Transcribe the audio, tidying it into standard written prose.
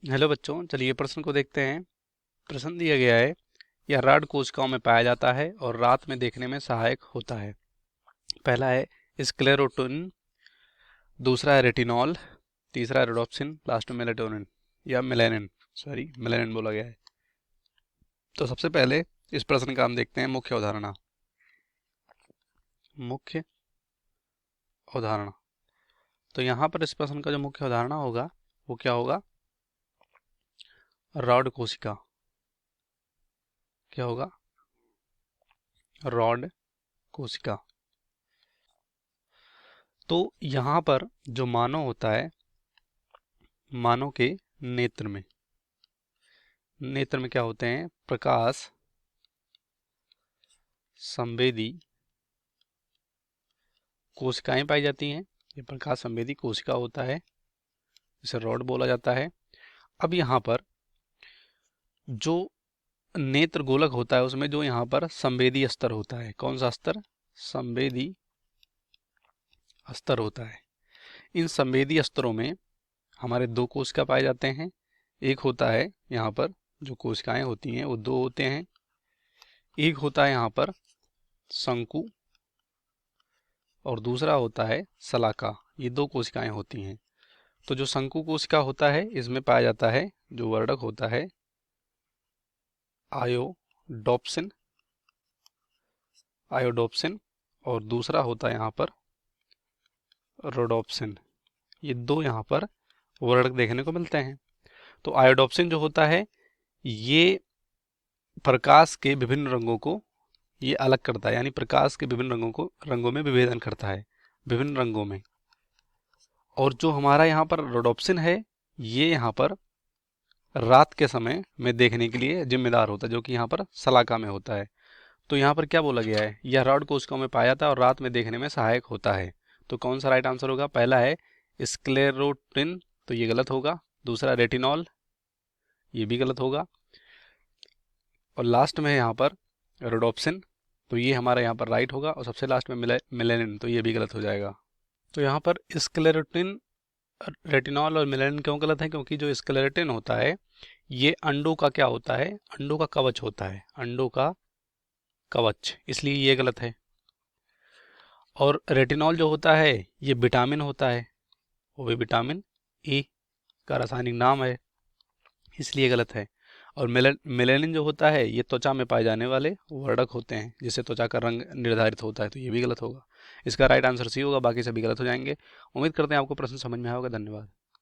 Hello बच्चों, चलिए प्रश्न को देखते हैं। प्रश्न दिया गया है, यह रॉड कोशिकाओं में पाया जाता है और रात में देखने में सहायक होता है। पहला है स्क्लेरोटिन, दूसरा है रेटिनॉल, तीसरा है रोडोप्सिन, लास्ट में मेलेटोनिन या मेलानिन, सॉरी मेलानिन बोला गया है। तो सबसे पहले इस प्रश्न का हम देखते हैं मुख्य अवधारणा। मुख्य अवधारणा, तो यहाँ पर इस प्रश्न का जो मुख्य अवधारणा होगा वो क्या होगा? रॉड कोशिका। क्या होगा? रॉड कोशिका। तो यहाँ पर जो मानव होता है, मानव के नेत्र में क्या होते हैं? प्रकाश संवेदी कोशिकाएं पाई जाती हैं। ये प्रकाश संवेदी कोशिका होता है, इसे रॉड बोला जाता है। अब यहाँ पर जो नेत्र गोलक होता है उसमें जो यहाँ पर संवेदी स्तर होता है, कौन सा स्तर? संवेदी स्तर होता है। इन संवेदी स्तरों में हमारे दो कोशिका पाए जाते हैं। एक होता है यहाँ पर जो कोशिकाएं होती हैं वो दो होते हैं। एक होता है यहाँ पर शंकु और दूसरा होता है शलाका। ये दो कोशिकाएं होती हैं। तो जो शंकु कोशिका होता है इसमें पाया जाता है जो वर्णक होता है आयोडोप्सिन, आयोडोप्सिन, और दूसरा होता है यहाँ पर रोडोप्सिन। ये दो यहाँ पर वर्णक देखने को मिलते हैं। तो आयोडोप्सिन जो होता है ये प्रकाश के विभिन्न रंगों को ये अलग करता है, यानी प्रकाश के विभिन्न रंगों में विभेदन करता है, विभिन्न रंगों में। और जो हमारा यहाँ पर रोडोप्सिन है ये यहाँ पर रात के समय में देखने के लिए जिम्मेदार होता है, जो कि यहाँ पर शलाका में होता है। तो यहाँ पर क्या बोला गया है? यह रॉड कोशिकाओं में पाया जाता है और रात में देखने में सहायक होता है। तो कौन सा राइट आंसर होगा? पहला है स्क्लेरोटिन, तो ये गलत होगा। दूसरा रेटिनॉल, ये भी गलत होगा। और लास्ट में है यहाँ पर रोडोप्सिन, तो ये हमारा यहाँ पर राइट होगा। और सबसे लास्ट में मेलेनिन, तो ये भी गलत हो जाएगा। तो यहाँ पर स्क्लेरोटिन, रेटिनॉल और मेलानिन क्यों गलत है? क्योंकि जो स्क्लेरोटिन होता है ये अंडों का क्या होता है? अंडों का कवच होता है, अंडों का कवच, इसलिए ये गलत है। और रेटिनॉल जो होता है ये विटामिन होता है, वो भी विटामिन ए का रासायनिक नाम है, इसलिए गलत है। और मेलानिन जो होता है ये त्वचा में पाए जाने वाले वर्णक होते हैं, जिससे त्वचा का रंग निर्धारित होता है, तो ये भी गलत होगा। इसका राइट आंसर सी होगा, बाकी सभी गलत हो जाएंगे। उम्मीद करते हैं आपको प्रश्न समझ में आया होगा। धन्यवाद।